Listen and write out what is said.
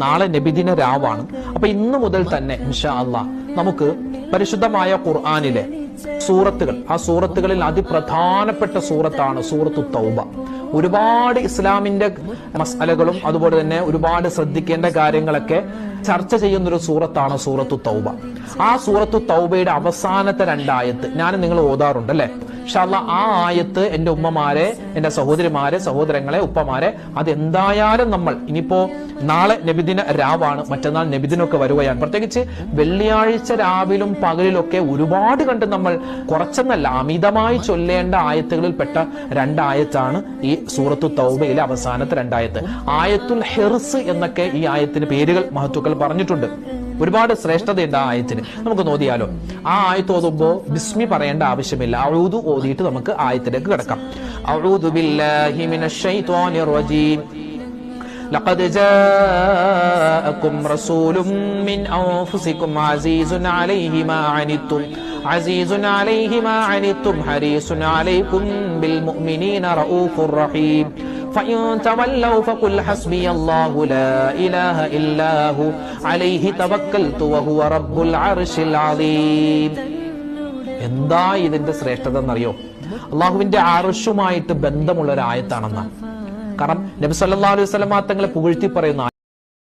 നാളെ നബിദിന രാവാണ്. അപ്പൊ ഇന്ന് മുതൽ തന്നെ ഇൻഷാ അല്ലാഹ് നമുക്ക് പരിശുദ്ധമായ ഖുർആനിലെ സൂറത്തുകൾ, ആ സൂറത്തുകളിൽ അതിപ്രധാനപ്പെട്ട സൂറത്താണ് സൂറത്തു തൗബ. ഒരുപാട് ഇസ്ലാമിന്റെ മസ്അലകളും അതുപോലെ തന്നെ ഒരുപാട് ശ്രദ്ധിക്കേണ്ട കാര്യങ്ങളൊക്കെ ചർച്ച ചെയ്യുന്നൊരു സൂറത്താണ് സൂറത്തു തൗബ. ആ സൂറത്തു തൗബയുടെ അവസാനത്തെ 2 ആയത്ത് ഞാൻ നിങ്ങൾ ഓതാറുണ്ട് അല്ലെ? ഇൻഷാ അല്ലാഹ് ആ ആയത്ത് എന്റെ ഉമ്മമാരെ, എന്റെ സഹോദരിമാരെ, സഹോദരങ്ങളെ, ഉപ്പമാരെ, അതെന്തായാലും നമ്മൾ ഇനിയിപ്പോ നാളെ നബിദിന രാവാണ്, മറ്റന്നാൾ നബിദിനൊക്കെ വരുകയാണ്. പ്രത്യേകിച്ച് വെള്ളിയാഴ്ച രാവിലും പകലിലൊക്കെ ഒരുപാട് കണ്ട് നമ്മൾ കുറച്ചെന്നല്ല അമിതമായി ചൊല്ലേണ്ട ആയത്തുകളിൽ പെട്ട 2 ആയത്താണ് ഈ സൂറത്തു തൗബയിലെ അവസാനത്തെ 2 ആയത്ത്. ആയത്തുൽ ഹിർസ് എന്നൊക്കെ ഈ ആയത്തിന് പേരുകൾ മഹത്തുക്കൾ പറഞ്ഞിട്ടുണ്ട്. ഒരുപാട് ശ്രേഷ്ഠതയുണ്ട് ആ ആയത്തിന്. നമുക്ക് നോദിയാലോ. ആ ആയത്ത് ഓതുമ്പോ ബിസ്മി പറയേണ്ട ആവശ്യമില്ല. അഊദു ഓതിയിട്ട് നമുക്ക് ആയത്തിലേക്ക് കിടക്കാം. അഊദു ബില്ലാഹി മിനശ് ശൈത്വാനിർ റജീം. ലഖദ് ജാഅകും റസൂലും മിൻ അൻഫുസികും അസീസുൻ അലൈഹി മാ അനിത്തും ഹരീസുൻ അലൈക്കും ബിൽ മുഅ്മിനീന റഊഫുർ റഹീം. فإن تولوا فقل حسبي الله لا إله إلا هو عليه توكلت وهو رب العرش العظيم. എന്താ ഇതിന്റെ ശ്രേഷ്ഠത എന്നറിയോ? അള്ളാഹുവിന്റെ അർശുമായിട്ട് ബന്ധമുള്ള ഒരു ആയത്താണെന്നാണ്. കാരണം നബി സല്ലല്ലാഹു അലൈഹി വസല്ലം തങ്ങളെ പുകഴ്ത്തി പറയുന്ന